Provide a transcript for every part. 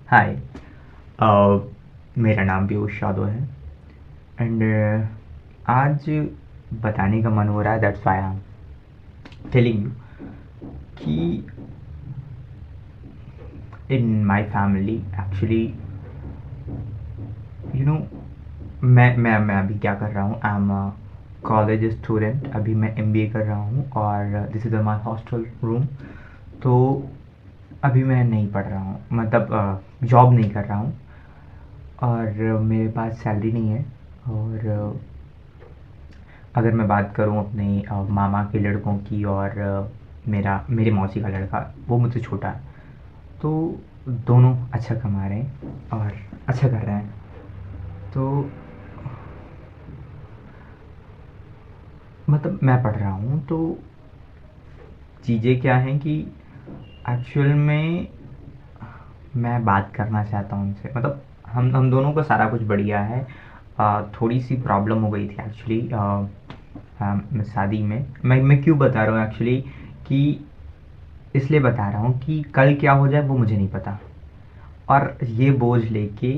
हाय। मेरा नाम पीयूष यादव है एंड आज बताने का मन हो रहा है, that's why I am telling you कि in my family actually you know मैं अभी क्या कर रहा हूँ। I am college student. अभी मैं एमबीए कर रहा हूँ और this is my hostel room. तो अभी मैं नहीं पढ़ रहा हूँ, मतलब जॉब नहीं कर रहा हूँ और मेरे पास सैलरी नहीं है। और अगर मैं बात करूँ अपने मामा के लड़कों की और मेरे मौसी का लड़का, वो मुझसे छोटा है। तो दोनों अच्छा कमा रहे हैं और अच्छा कर रहे हैं। तो मतलब मैं पढ़ रहा हूँ, तो चीज़ें क्या हैं कि एक्चुअल में मैं बात करना चाहता हूँ उनसे। मतलब हम दोनों को सारा कुछ बढ़िया है। थोड़ी सी प्रॉब्लम हो गई थी एक्चुअली शादी में। मैं क्यों बता रहा हूँ एक्चुअली कि इसलिए बता रहा हूँ कि कल क्या हो जाए वो मुझे नहीं पता, और ये बोझ लेके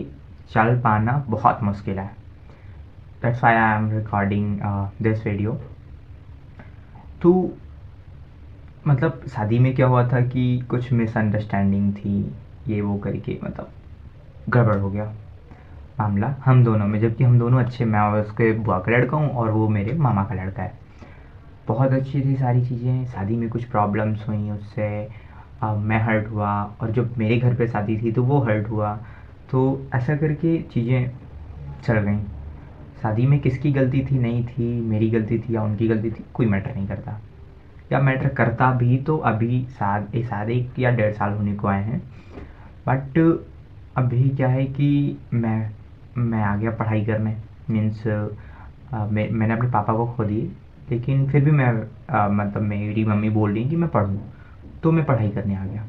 चल पाना बहुत मुश्किल है। That's why I M recording this video. तो मतलब शादी में क्या हुआ था कि कुछ मिसअंडरस्टैंडिंग थी, ये वो करके मतलब गड़बड़ हो गया मामला हम दोनों में। जबकि हम दोनों अच्छे, मैं और उसके बुआ का लड़का हूँ और वो मेरे मामा का लड़का है। बहुत अच्छी थी सारी चीज़ें। शादी में कुछ प्रॉब्लम्स हुई उससे, मैं हर्ट हुआ, और जब मेरे घर पे शादी थी तो वो हर्ट हुआ। तो ऐसा करके चीज़ें चल गई। शादी में किसकी गलती थी नहीं थी, मेरी गलती थी या उनकी गलती थी, कोई मैटर नहीं करता। या मैटर करता भी तो अभी साल 1 या 1.5 साल होने को आए हैं। बट अभी क्या है कि मैं आ गया पढ़ाई करने। मीन्स मैंने अपने पापा को खो दिए, लेकिन फिर भी मतलब मेरी मम्मी बोल रही कि मैं पढ़ूँ, तो मैं पढ़ाई करने आ गया।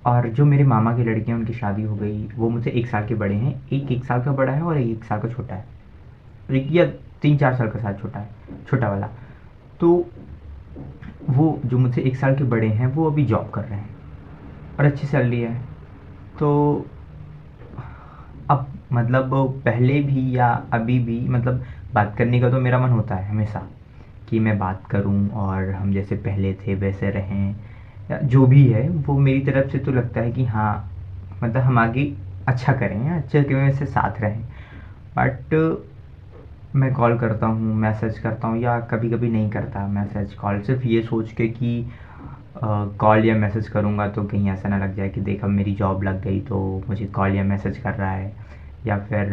और जो मेरे मामा के लड़के हैं उनकी शादी हो गई। वो मुझसे 1 साल के बड़े हैं। एक 1 साल का बड़ा है और एक 1 साल का छोटा है। एक या 3-4 साल का शायद छोटा है, छोटा वाला। तो वो जो मुझसे 1 साल के बड़े हैं वो अभी जॉब कर रहे हैं और अच्छी सैलरी है। तो अब मतलब पहले भी या अभी भी मतलब बात करने का तो मेरा मन होता है हमेशा कि मैं बात करूं और हम जैसे पहले थे वैसे रहें, या जो भी है वो मेरी तरफ से तो लगता है कि हाँ, मतलब हम आगे अच्छा करें, अच्छे के से साथ रहें। बट मैं कॉल करता हूँ, मैसेज करता हूँ, या कभी कभी नहीं करता मैसेज कॉल, सिर्फ ये सोच के कि कॉल या मैसेज करूँगा तो कहीं ऐसा ना लग जाए कि देख अब मेरी जॉब लग गई तो मुझे कॉल या मैसेज कर रहा है। या फिर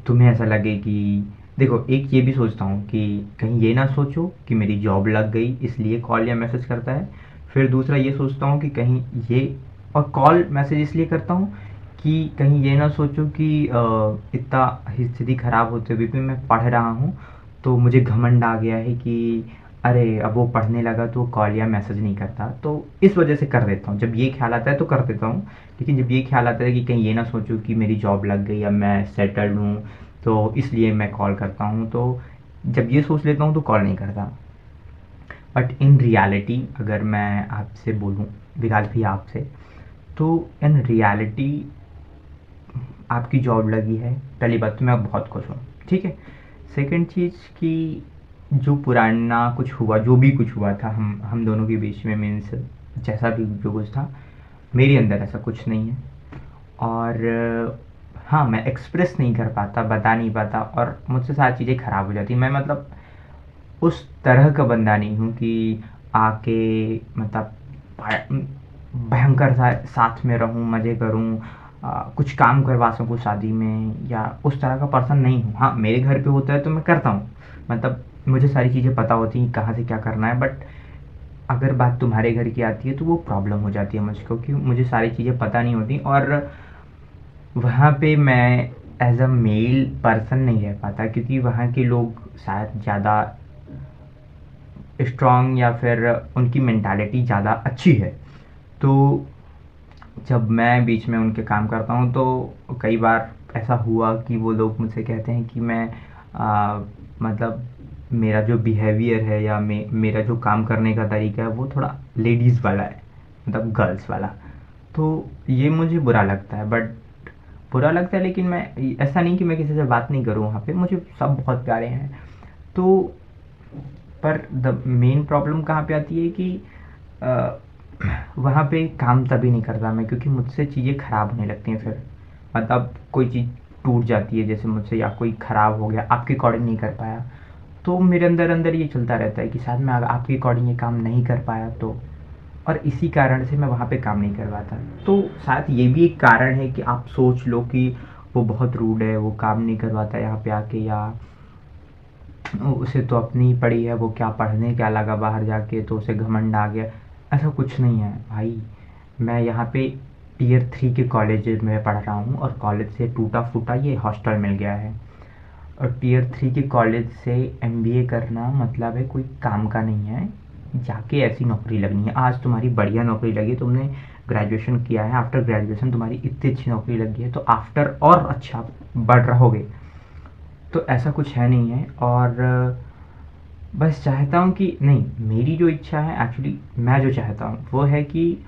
तुम्हें ऐसा लगे कि देखो, एक ये भी सोचता हूँ कि कहीं ये ना सोचो कि मेरी जॉब लग गई इसलिए कॉल या मैसेज करता है। फिर दूसरा ये सोचता हूँ कि कहीं ये, और कॉल मैसेज इसलिए करता हूँ कि कहीं ये ना सोचो कि इतना स्थिति ख़राब होते हुए भी मैं पढ़ रहा हूँ तो मुझे घमंड आ गया है कि अरे अब वो पढ़ने लगा तो कॉल या मैसेज नहीं करता। तो इस वजह से कर देता हूँ, जब ये ख्याल आता है तो कर देता हूँ। लेकिन जब ये ख्याल आता है कि कहीं ये ना सोचूं कि मेरी जॉब लग गई या मैं सेटल्ड हूँ तो इसलिए मैं कॉल करता हूँ, तो जब ये सोच लेता हूँ तो कॉल नहीं करता। बट इन रियलिटी अगर मैं आपसे बोलूँ, विकास भी आपसे, तो इन रियलिटी आपकी जॉब लगी है, पहली बात तो मैं बहुत खुश हूँ, ठीक है। सेकंड चीज़ कि जो पुराना कुछ हुआ, जो भी कुछ हुआ था हम दोनों के बीच में, मीन्स जैसा भी जो कुछ था, मेरे अंदर ऐसा कुछ नहीं है। और हाँ, मैं एक्सप्रेस नहीं कर पाता, बता नहीं पाता, और मुझसे सारी चीज़ें ख़राब हो जाती। मैं मतलब उस तरह का बंदा नहीं हूँ कि आके मतलब भयंकर सा साथ में रहूँ, मज़े करूँ, कुछ काम करवा सकूँ शादी में, या उस तरह का पर्सन नहीं हूँ। हाँ, मेरे घर पे होता है तो मैं करता हूँ, मतलब मुझे सारी चीज़ें पता होती हैं कहाँ से क्या करना है। बट अगर बात तुम्हारे घर की आती है तो वो प्रॉब्लम हो जाती है मुझको, कि मुझे सारी चीज़ें पता नहीं होती, और वहाँ पे मैं एज अ मेल पर्सन नहीं रह पाता, क्योंकि वहाँ के लोग शायद ज़्यादा स्ट्रॉन्ग, या फिर उनकी मेंटालिटी ज़्यादा अच्छी है। तो जब मैं बीच में उनके काम करता हूँ तो कई बार ऐसा हुआ कि वो लोग मुझसे कहते हैं कि मैं मतलब मेरा जो बिहेवियर है या मेरा जो काम करने का तरीका है वो थोड़ा लेडीज़ वाला है, मतलब गर्ल्स वाला। तो ये मुझे बुरा लगता है, बट बुरा लगता है, लेकिन मैं ऐसा नहीं कि मैं किसी से बात नहीं करूँ, वहाँ पे मुझे सब बहुत प्यारे हैं। तो पर द मेन प्रॉब्लम कहाँ पे आती है कि अ, वहाँ पे काम तभी नहीं करता मैं, क्योंकि मुझसे चीज़ें ख़राब होने लगती हैं फिर। मतलब कोई चीज़ टूट जाती है जैसे मुझसे, या कोई ख़राब हो गया, आपके अकॉर्डिंग नहीं कर पाया, तो मेरे अंदर अंदर ये चलता रहता है कि शायद मैं आपके अकॉर्डिंग ये काम नहीं कर पाया तो, और इसी कारण से मैं वहाँ पे काम नहीं करवाता। तो शायद ये भी एक कारण है कि आप सोच लो कि वो बहुत रूड है, वो काम नहीं करवाता यहाँ पे आके, या उसे तो अपनी ही पड़ी है, वो क्या पढ़ने क्या लगा बाहर जाके, तो उसे घमंड आ गया। ऐसा कुछ नहीं है भाई। मैं यहाँ पे टियर 3 के कॉलेज में पढ़ रहा हूँ, और कॉलेज से टूटा फूटा ये हॉस्टल मिल गया है। और टियर 3 के कॉलेज से एमबीए करना मतलब है कोई काम का नहीं है। जाके ऐसी नौकरी लगनी है, आज तुम्हारी बढ़िया नौकरी लगी, तुमने ग्रेजुएशन किया है, आफ्टर ग्रेजुएशन तुम्हारी इतनी अच्छी नौकरी लगी है, तो आफ्टर और अच्छा बढ़ रहोगे। तो ऐसा कुछ है नहीं है। और बस चाहता हूँ कि नहीं, मेरी जो इच्छा है एक्चुअली, मैं जो चाहता हूँ वो है कि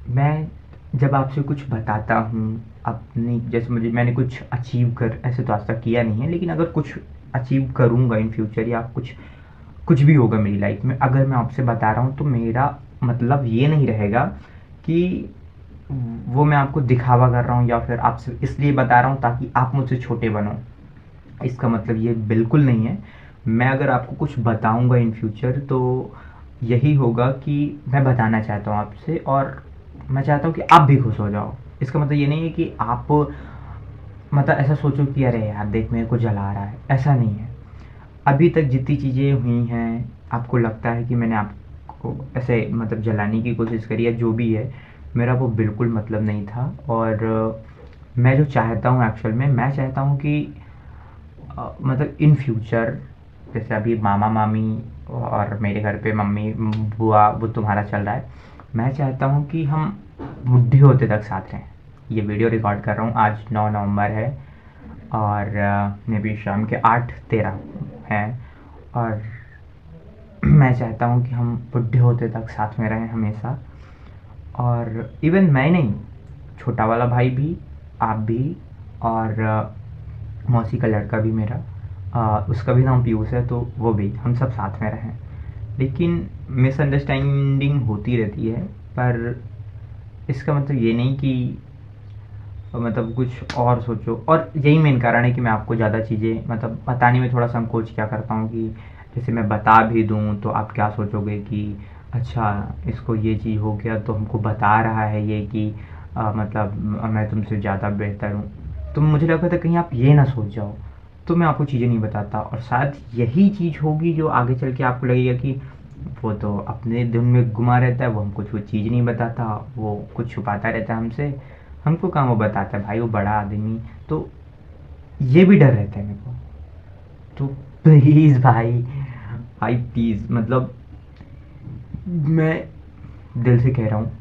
मैं जब आपसे कुछ बताता हूँ अपनी, जैसे मुझे मैंने कुछ अचीव कर, ऐसे तो आज तक किया नहीं है, लेकिन अगर कुछ अचीव करूँगा इन फ्यूचर, या कुछ कुछ भी होगा मेरी लाइफ में, अगर मैं आपसे बता रहा हूँ, तो मेरा मतलब ये नहीं रहेगा कि वो मैं आपको दिखावा कर रहा हूँ, या फिर आपसे इसलिए बता रहा हूँ ताकि आप मुझसे छोटे बनो। इसका मतलब ये बिल्कुल नहीं है। मैं अगर आपको कुछ बताऊंगा इन फ्यूचर, तो यही होगा कि मैं बताना चाहता हूँ आपसे, और मैं चाहता हूँ कि आप भी खुश हो जाओ। इसका मतलब ये नहीं है कि आप मतलब ऐसा सोचो कि अरे यार देख मेरे को जला रहा है, ऐसा नहीं है। अभी तक जितनी चीज़ें हुई हैं, आपको लगता है कि मैंने आपको ऐसे मतलब जलाने की कोशिश करी है, जो भी है, मेरा वो बिल्कुल मतलब नहीं था। और मैं जो चाहता हूँ एक्चुअल में, मैं चाहता हूँ कि मतलब इन फ्यूचर, जैसे अभी मामा मामी और मेरे घर पे मम्मी बुआ, वो तुम्हारा चल रहा है, मैं चाहता हूँ कि हम बुढ़े होते तक साथ रहें। ये वीडियो रिकॉर्ड कर रहा हूँ, आज 9 नवंबर है, और मे बी शाम के 8:13 हैं। और मैं चाहता हूँ कि हम बुढ़े होते तक साथ में रहें हमेशा। और इवन मैं नहीं, छोटा वाला भाई भी, आप भी, और मौसी का लड़का भी मेरा, उसका भी नाम पीयूष है, तो वो भी, हम सब साथ में रहें। लेकिन मिसअंडरस्टैंडिंग होती रहती है, पर इसका मतलब ये नहीं कि मतलब कुछ और सोचो। और यही मेन कारण है कि मैं आपको ज़्यादा चीज़ें मतलब बताने में थोड़ा संकोच क्या करता हूँ, कि जैसे मैं बता भी दूँ तो आप क्या सोचोगे कि अच्छा इसको ये चीज़ हो गया, तो हमको बता रहा है ये कि मतलब मैं तुमसे ज़्यादा बेहतर हूँ। तो मुझे लगा था कहीं आप ये ना सोच जाओ, तो मैं आपको चीज़ें नहीं बताता। और शायद यही चीज़ होगी जो आगे चल के आपको लगेगा कि वो तो अपने धुन में गुमा रहता है, वो हमको कुछ चीज़ नहीं बताता, वो कुछ छुपाता रहता है हमसे, हमको कहाँ वो बताता है भाई, वो बड़ा आदमी। तो ये भी डर रहता है मेरे को। तो प्लीज़ भाई, भाई प्लीज़, मतलब मैं दिल से कह रहा हूँ,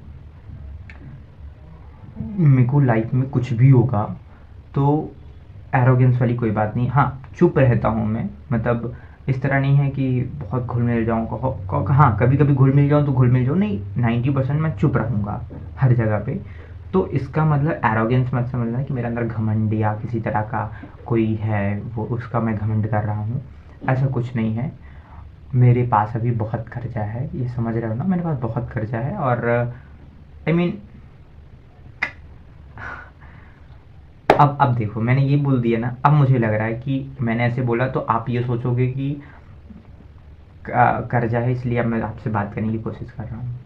मेरे को लाइफ में कुछ भी होगा तो एरोगेंस वाली कोई बात नहीं। हाँ, चुप रहता हूँ मैं, मतलब इस तरह नहीं है कि बहुत घुल मिल जाऊँ, हाँ कभी कभी घुल मिल जाऊँ तो घुल मिल जाऊँ, नहीं 90% मैं चुप रहूँगा हर जगह पे। तो इसका मतलब एरोगेंस मत समझना कि मेरे अंदर घमंड या किसी तरह का कोई है वो, उसका मैं घमंड कर रहा हूँ, ऐसा कुछ नहीं है। मेरे पास अभी बहुत खर्चा है, ये समझ रहे हो ना, मेरे पास बहुत खर्चा है। और आई मीन अब देखो, मैंने ये बोल दिया ना, अब मुझे लग रहा है कि मैंने ऐसे बोला तो आप ये सोचोगे कि कर्जा है, इसलिए अब मैं आपसे बात करने की कोशिश कर रहा हूँ।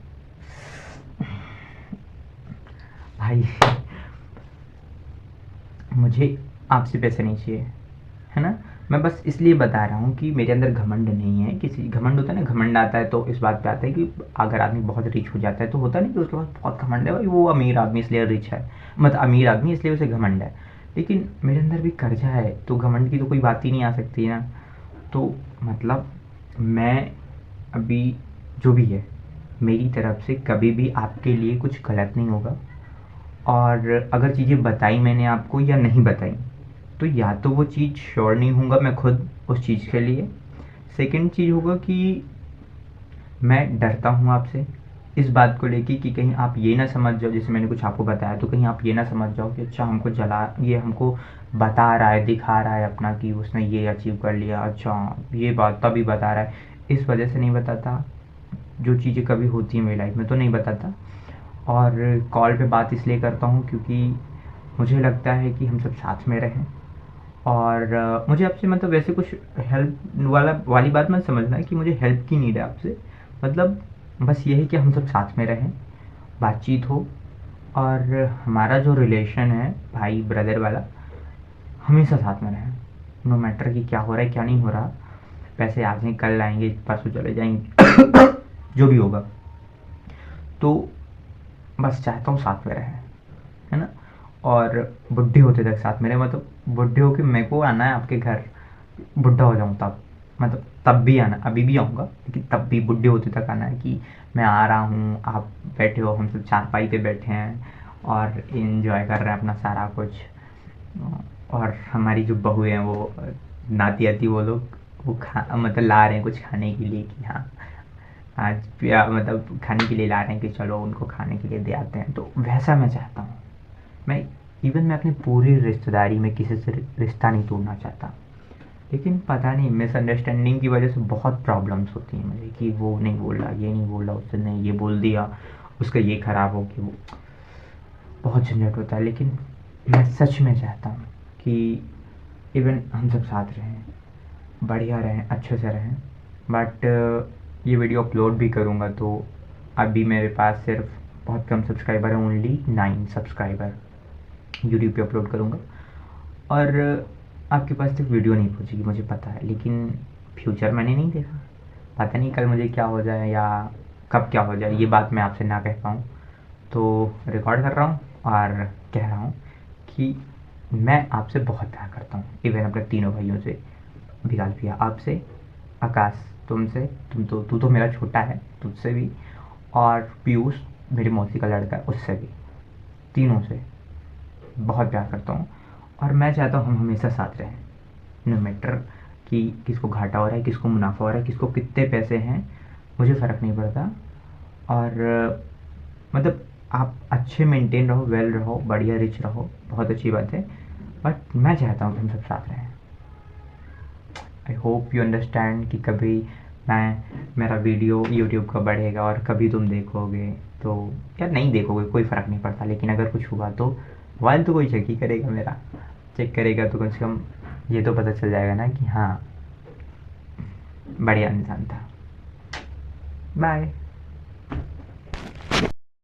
भाई मुझे आपसे पैसे नहीं चाहिए, है ना। मैं बस इसलिए बता रहा हूँ कि मेरे अंदर घमंड नहीं है। किसी घमंड होता है ना, घमंड आता है तो इस बात पे आता है कि अगर आदमी बहुत रिच हो जाता है तो होता नहीं कि उसके पास बहुत घमंड है, भाई वो अमीर आदमी इसलिए रिच है, मतलब अमीर आदमी इसलिए उसे घमंड है। लेकिन मेरे अंदर भी कर्जा है, तो घमंड की तो कोई बात ही नहीं आ सकती ना। तो मतलब मैं अभी जो भी है, मेरी तरफ से कभी भी आपके लिए कुछ गलत नहीं होगा। और अगर चीज़ें बताई मैंने आपको या नहीं बताई, तो या तो वो चीज़ श्योर नहीं होऊंगा मैं खुद उस चीज़ के लिए। सेकंड चीज़ होगा कि मैं डरता हूँ आपसे, इस बात को लेके कि कहीं आप ये ना समझ जाओ, जैसे मैंने कुछ आपको बताया तो कहीं आप ये ना समझ जाओ कि अच्छा हमको ये हमको बता रहा है, दिखा रहा है अपना कि उसने ये अचीव कर लिया, अच्छा ये बात तभी बता रहा है। इस वजह से नहीं बताता, जो चीज़ें कभी होती हैं मेरी लाइफ में तो नहीं बताता। और कॉल पे बात इसलिए करता हूँ क्योंकि मुझे लगता है कि हम सब साथ में रहें। और मुझे आपसे मतलब वैसे कुछ हेल्प वाली बात मत समझना कि मुझे हेल्प की नीड है आपसे। मतलब बस ये है कि हम सब साथ में रहें, बातचीत हो, और हमारा जो रिलेशन है भाई ब्रदर वाला हमेशा साथ में रहें। नो मैटर कि क्या हो रहा है क्या नहीं हो रहा, पैसे आज नहीं कल आएंगे परसों चले जाएंगे जो भी होगा, तो बस चाहता हूँ साथ में रहें, है ना। और बुढ़े होते तक साथ में रहे, मतलब बुढ़े होके मेरे को आना है आपके घर, बुढ़ा हो जाऊँ तब, मतलब तब भी आना, अभी भी आऊँगा लेकिन तब भी बुढ़े होते तक आना है कि मैं आ रहा हूँ, आप बैठे हो, हम सब चारपाई पे बैठे हैं और इन्जॉय कर रहे हैं अपना सारा कुछ। और हमारी जो बहू हैं वो नाती आती वो लोग वो खा मतलब ला रहे हैं कुछ खाने के लिए कि हाँ आज मतलब खाने के लिए ला रहे हैं कि चलो उनको खाने के लिए दे आते हैं, तो वैसा मैं चाहता हूँ। मैं मैं अपनी पूरी रिश्तेदारी में किसी से रिश्ता नहीं तोड़ना चाहता, लेकिन पता नहीं मिसअंडरस्टैंडिंग की वजह से बहुत प्रॉब्लम्स होती हैं मुझे कि वो नहीं बोल रहा, ये नहीं बोल रहा, उसने ये बोल दिया, उसका ये ख़राब हो कि वो बहुत झंझट होता है। लेकिन मैं सच में चाहता हूँ कि इवन हम सब साथ रहें, बढ़िया रहें, अच्छे से रहें। बट ये वीडियो अपलोड भी करूँगा तो अभी मेरे पास सिर्फ बहुत कम सब्सक्राइबर हैं, ओनली 9 सब्सक्राइबर। यूट्यूब पे अपलोड करूँगा और आपके पास तक वीडियो नहीं पहुँचेगी मुझे पता है, लेकिन फ्यूचर मैंने नहीं देखा, पता नहीं कल मुझे क्या हो जाए या कब क्या हो जाए, ये बात मैं आपसे ना कह पाऊँ। तो रिकॉर्ड कर रहा हूँ और कह रहा हूँ कि मैं आपसे बहुत प्यार करता हूँ, इवन अपने तीनों भाइयों से, विकास भैया आपसे, आकाश तुमसे, तू तो मेरा छोटा है तुझसे भी, और पीयूष मेरी मौसी का लड़का है उससे भी, तीनों से बहुत प्यार करता हूँ। और मैं चाहता हूँ हम हमेशा साथ रहें, नो मैटर कि किसको घाटा हो रहा है, किसको मुनाफा हो रहा है, किसको कितने पैसे हैं, मुझे फ़र्क नहीं पड़ता। और मतलब आप अच्छे मेंटेन रहो, वेल रहो, बढ़िया रिच रहो, बहुत अच्छी बात है, बट मैं चाहता हूँ कि हम सब साथ रहें। आई होप यू अंडरस्टैंड कि कभी मेरा वीडियो यूट्यूब का बढ़ेगा और कभी तुम देखोगे, तो यार नहीं देखोगे कोई फ़र्क नहीं पड़ता, लेकिन अगर कुछ हुआ तो मोबाइल तो कोई चेक ही करेगा मेरा, चेक करेगा तो कम से कम ये तो पता चल जाएगा ना कि हाँ बढ़िया इंसान था। बाय।